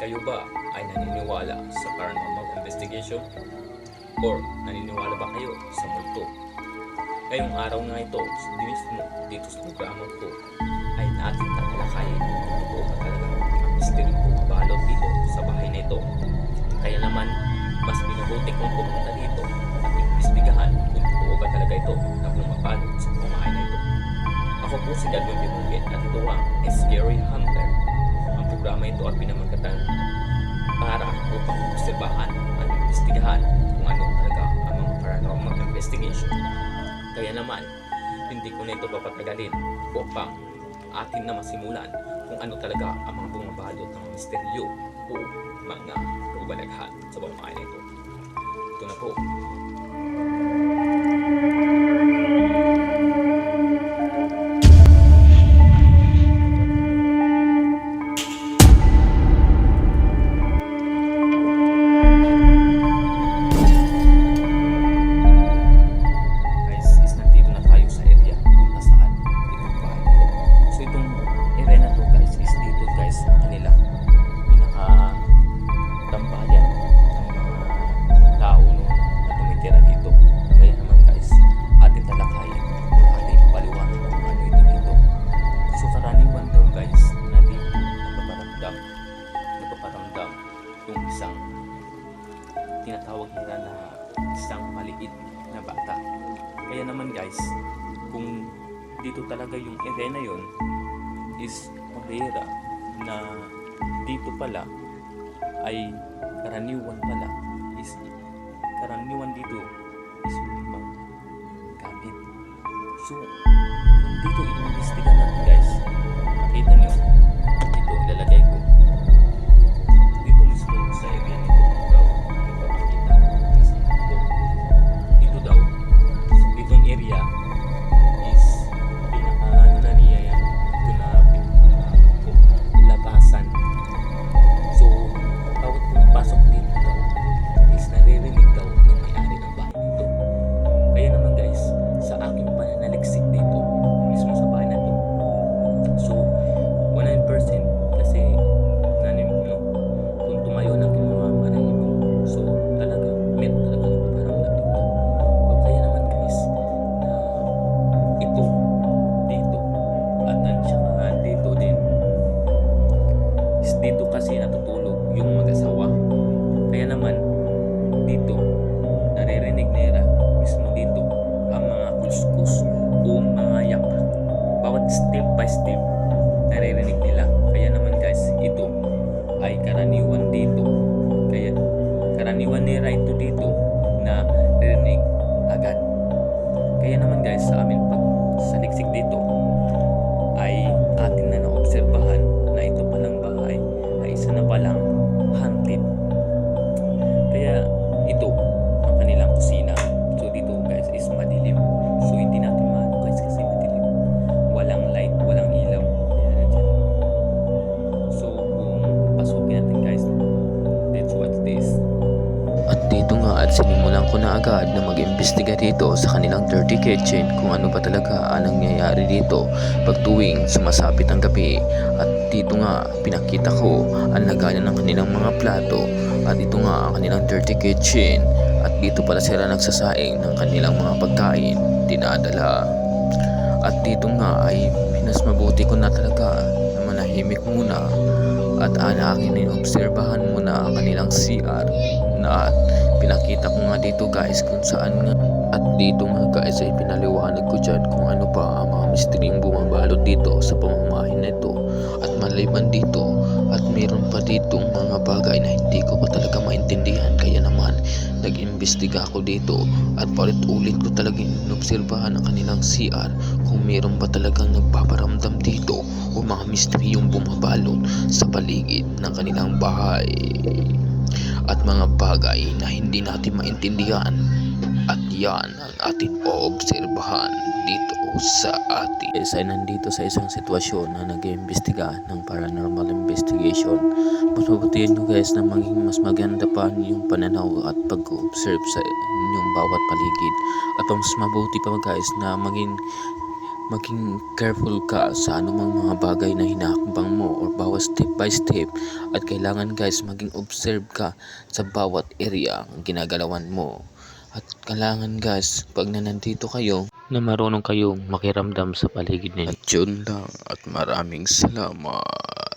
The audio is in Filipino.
Kayo ba ay naniniwala sa paranormal investigation? Or naniniwala ba kayo sa multo? Ngayong araw nga ito, mismo dito sa programa ko, ay natin tatalakayin kung totoo ba talaga ang misteryo bumabalot dito sa bahay na ito. Kaya naman, mas pinabuti kong pumunta dito at imbestigahan kung totoo ba talaga ito na bumabalot sa pamahay na ito. Ako po si Gagawin Bimungit at ito ang Scary Hunter. Ang programa ito ay pinamagatan para upang obserbahan at imbestigahan kung ano talaga ang mga paranormal investigation. Kaya naman, hindi ko na ito papatagalin upang atin na masimulan kung ano talaga ang mga bumabalot ng misteryo o mga kabalaghan sa pamahay na ito. Ito na po. Yung isang tinatawag nila na isang maliit na bata. Kaya naman guys, kung dito talaga yung area na yun is area na dito pala ay karaniwan pala is karaniwan dito is mga gamit. So kung dito i-investigan natin guys, makita nyo dito ilalagay ko sa area nito daw ipapakita dito daw itong area is pinaka na niya yan ito na labasan. So bawat pumapasok dito daw is naririnig daw ng may-ari ng bahay nito. Kaya naman guys, sa aking pananaliksik dito mismo sa bahay na ito, so 100% kasi tumayo na mga marahibo. So talaga, meron talaga nagpaparamdam dito. So kaya naman guys, na ito, dito, at saka dito din, is dito kasi natutulog yung mag-asawa. Kaya naman, dito, naririnig nila mismo dito ang mga kuskus o mga yapak. Bawat step by step, naririnig nila. Kaya naman guys, ito ay karaniwan dito. Kaya karaniwan nila ito dito na narinig agad. Kaya naman guys, sa amin pag saliksik dito ay atin na naobserbahan na ito palang bahay ay isa na palang haunted. Kaya ito ang kanilang kusina. So dito guys is madilim. So hindi natin maano guys kasi madilim. Walang light, walang ilaw. Ayan dyan. So pasukin natin guys, let's watch this. At dito nga at sinimulan ko na agad na mag-imbestiga dito sa kanilang dirty kitchen kung ano ba talaga ang nangyayari dito pag tuwing sumasapit ang gabi. At dito nga pinakita ko ang lagayan ng kanilang mga plato at ito nga ang kanilang dirty kitchen. At dito pala sila nagsasaing ng kanilang mga pagkain dinadala. At dito nga ay pinas mabuti ko na talaga na manahimik muna at akin ay obserbahan muna ang kanilang CR na pinakita ko nga dito guys kung saan nga At dito nga guys ay pinaliwanag ko dyan kung ano pa ang mga misteryong bumabalot dito sa pamamahay na ito. At maliban dito at meron pa ditong mga bagay na hindi ko pa talaga maintindihan, kaya naman nag-imbestiga ako dito at paulit-ulit ko talagang inobserbahan ang kanilang CR kung meron pa talagang nagpaparamdam dito o mga misteryong bumabalot sa paligid ng kanilang bahay at mga bagay na hindi natin maintindihan. At yan ang ating oobserbahan dito sa ating ay nandito sa isang sitwasyon na nag-iimbestiga ng paranormal investigation. Mas mabuti nyo guys na maging mas maganda pa yung pananaw at pag-observe sa inyong bawat paligid. At mas mabuti pa guys na maging careful ka sa anumang mga bagay na hinahakbang mo or bawat step by step. At kailangan guys maging observe ka sa bawat area ang ginagalawan mo. At kailangan guys, pag nandito kayo, na marunong kayong makiramdam sa paligid ninyo. At yun lang at maraming salamat.